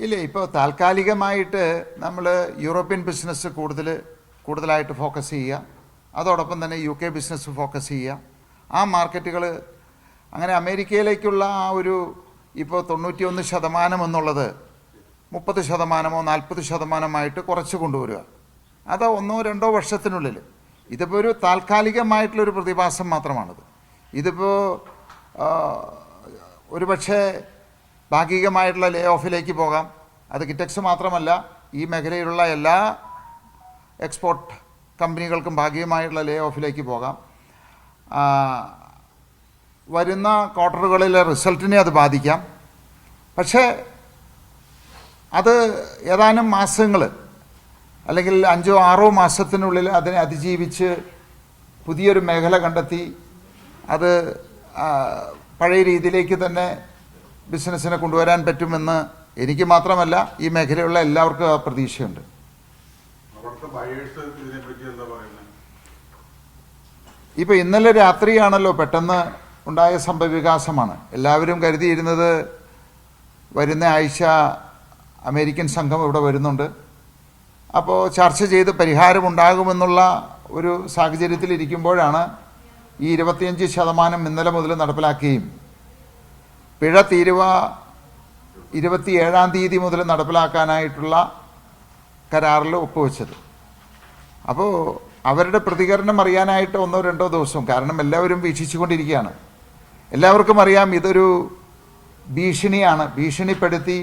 ഇല്ല, ഇപ്പോൾ താൽക്കാലികമായിട്ട് നമ്മൾ യൂറോപ്യൻ ബിസിനസ് കൂടുതലായിട്ട് ഫോക്കസ് ചെയ്യുക, അതോടൊപ്പം തന്നെ UK ബിസിനസ് ഫോക്കസ് ചെയ്യുക. ആ മാർക്കറ്റുകൾ അങ്ങനെ അമേരിക്കയിലേക്കുള്ള ആ ഒരു ഇപ്പോൾ 91% എന്നുള്ളത് 30%, 40% കുറച്ച് കൊണ്ടുവരിക. അത് 1-2 വർഷത്തിനുള്ളിൽ. ഇതിപ്പോൾ ഒരു താൽക്കാലികമായിട്ടുള്ളൊരു പ്രതിഭാസം മാത്രമാണിത്. ഇതിപ്പോൾ ഒരുപക്ഷെ ഭാഗികമായിട്ടുള്ള ലേ ഓഫിലേക്ക് പോകാം. അത് കിറ്റക്സ് മാത്രമല്ല, ഈ മേഖലയിലുള്ള എല്ലാ എക്സ്പോർട്ട് കമ്പനികൾക്കും ഭാഗികമായിട്ടുള്ള ലേ ഓഫിലേക്ക് പോകാം. വരുന്ന ക്വാർട്ടറുകളിലെ റിസൾട്ടിനെ അത് ബാധിക്കാം. പക്ഷേ അത് ഏതാനും മാസങ്ങൾ അല്ലെങ്കിൽ 5-6 മാസത്തിനുള്ളിൽ അതിനെ അതിജീവിച്ച് പുതിയൊരു മേഖല കണ്ടെത്തി അത് പഴയ രീതിയിലേക്ക് തന്നെ ബിസിനസ്സിനെ കൊണ്ടുവരാൻ പറ്റുമെന്ന് എനിക്ക് മാത്രമല്ല ഈ മേഖലയുള്ള എല്ലാവർക്കും ആ പ്രതീക്ഷയുണ്ട്. ഇപ്പോൾ ഇന്നലെ രാത്രിയാണല്ലോ പെട്ടെന്ന് ഉണ്ടായ സംഭവവികാസമാണ്. എല്ലാവരും കരുതിയിരുന്നത് വരുന്ന ആഴ്ച അമേരിക്കൻ സംഘം ഇവിടെ വരുന്നുണ്ട്, അപ്പോൾ ചർച്ച ചെയ്ത് പരിഹാരമുണ്ടാകുമെന്നുള്ള ഒരു സാഹചര്യത്തിലിരിക്കുമ്പോഴാണ് ഈ 25% ഇന്നലെ മുതൽ നടപ്പിലാക്കുകയും പിഴ തീരുവ 27-ാം തീയതി മുതൽ നടപ്പിലാക്കാനായിട്ടുള്ള കരാറിൽ ഒപ്പുവെച്ചത്. അപ്പോൾ അവരുടെ പ്രതികരണം അറിയാനായിട്ട് 1-2 ദിവസം, കാരണം എല്ലാവരും വീക്ഷിച്ചുകൊണ്ടിരിക്കുകയാണ്. എല്ലാവർക്കും അറിയാം ഇതൊരു ഭീഷണിയാണ്. ഭീഷണിപ്പെടുത്തി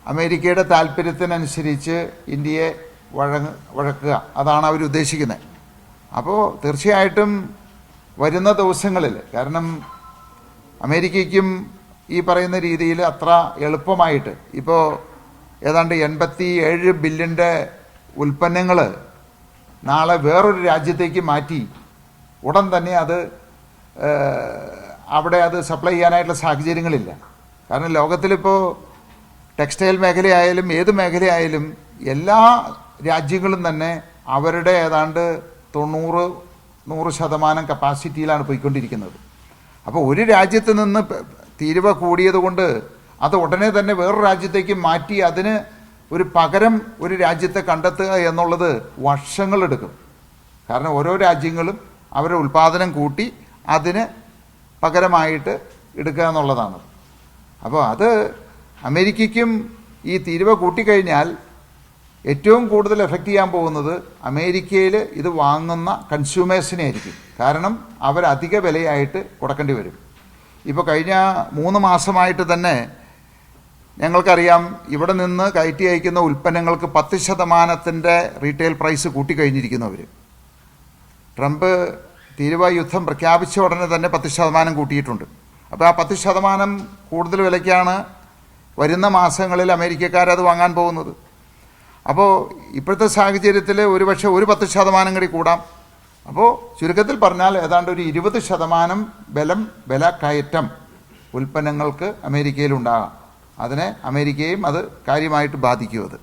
അമേരിക്കയുടെ താല്പര്യത്തിനനുസരിച്ച് ഇന്ത്യയെ വഴക്കുക, അതാണ് അവർ ഉദ്ദേശിക്കുന്നത്. അപ്പോൾ തീർച്ചയായിട്ടും വരുന്ന ദിവസങ്ങളിൽ, കാരണം അമേരിക്കയ്ക്കും ഈ പറയുന്ന രീതിയിൽ അത്ര എളുപ്പമായിട്ട് ഇപ്പോൾ ഏതാണ്ട് 87 ബില്യൻ്റെ ഉൽപ്പന്നങ്ങൾ നാളെ വേറൊരു രാജ്യത്തേക്ക് മാറ്റി ഉടൻ തന്നെ അത് അവിടെ അത് സപ്ലൈ ചെയ്യാനായിട്ടുള്ള സാഹചര്യങ്ങളില്ല. കാരണം ലോകത്തിലിപ്പോൾ ടെക്സ്റ്റൈൽ മേഖലയായാലും ഏത് മേഖലയായാലും എല്ലാ രാജ്യങ്ങളും തന്നെ അവരുടെ ഏതാണ്ട് 90-100% കപ്പാസിറ്റിയിലാണ് പോയിക്കൊണ്ടിരിക്കുന്നത്. അപ്പോൾ ഒരു രാജ്യത്ത് നിന്ന് തീരുവ കൂടിയത് കൊണ്ട് അത് ഉടനെ തന്നെ വേറൊരു രാജ്യത്തേക്ക് മാറ്റി അതിന് ഒരു പകരം ഒരു രാജ്യത്തെ കണ്ടെത്തുക എന്നുള്ളത് വർഷങ്ങളെടുക്കും. കാരണം ഓരോ രാജ്യങ്ങളും അവരുടെ ഉൽപ്പാദനം കൂട്ടി അതിന് പകരമായിട്ട് എടുക്കുക എന്നുള്ളതാണ്. അപ്പോൾ അത് അമേരിക്കയ്ക്കും ഈ തീരുവ കൂട്ടിക്കഴിഞ്ഞാൽ ഏറ്റവും കൂടുതൽ എഫക്റ്റ് ചെയ്യാൻ പോകുന്നത് അമേരിക്കയിൽ ഇത് വാങ്ങുന്ന കൺസ്യൂമേഴ്സിനെ ആയിരിക്കും. കാരണം അവരധിക വിലയായിട്ട് കൊടുക്കേണ്ടി വരും. ഇപ്പോൾ കഴിഞ്ഞ 3 മാസമായിട്ട് തന്നെ ഞങ്ങൾക്കറിയാം ഇവിടെ നിന്ന് കയറ്റി അയക്കുന്ന ഉൽപ്പന്നങ്ങൾക്ക് 10% റീറ്റെയിൽ പ്രൈസ് കൂട്ടിക്കഴിഞ്ഞിരിക്കുന്നവർ. ട്രംപ് തീരുവ യുദ്ധം പ്രഖ്യാപിച്ച ഉടനെ തന്നെ 10% കൂട്ടിയിട്ടുണ്ട്. അപ്പോൾ ആ 10% കൂടുതൽ വിലയ്ക്കാണ് വരുന്ന മാസങ്ങളിൽ അമേരിക്കക്കാരത് വാങ്ങാൻ പോകുന്നത്. അപ്പോൾ ഇപ്പോഴത്തെ സാഹചര്യത്തിൽ ഒരുപക്ഷെ ഒരു 10% കൂടി കൂടാം. അപ്പോൾ ചുരുക്കത്തിൽ പറഞ്ഞാൽ ഏതാണ്ട് ഒരു 20% വില കയറ്റം ഉൽപ്പന്നങ്ങൾക്ക് അമേരിക്കയിലുണ്ടാകാം. അതിനെ അമേരിക്കയും അത് കാര്യമായിട്ട് ബാധിക്കും. അത്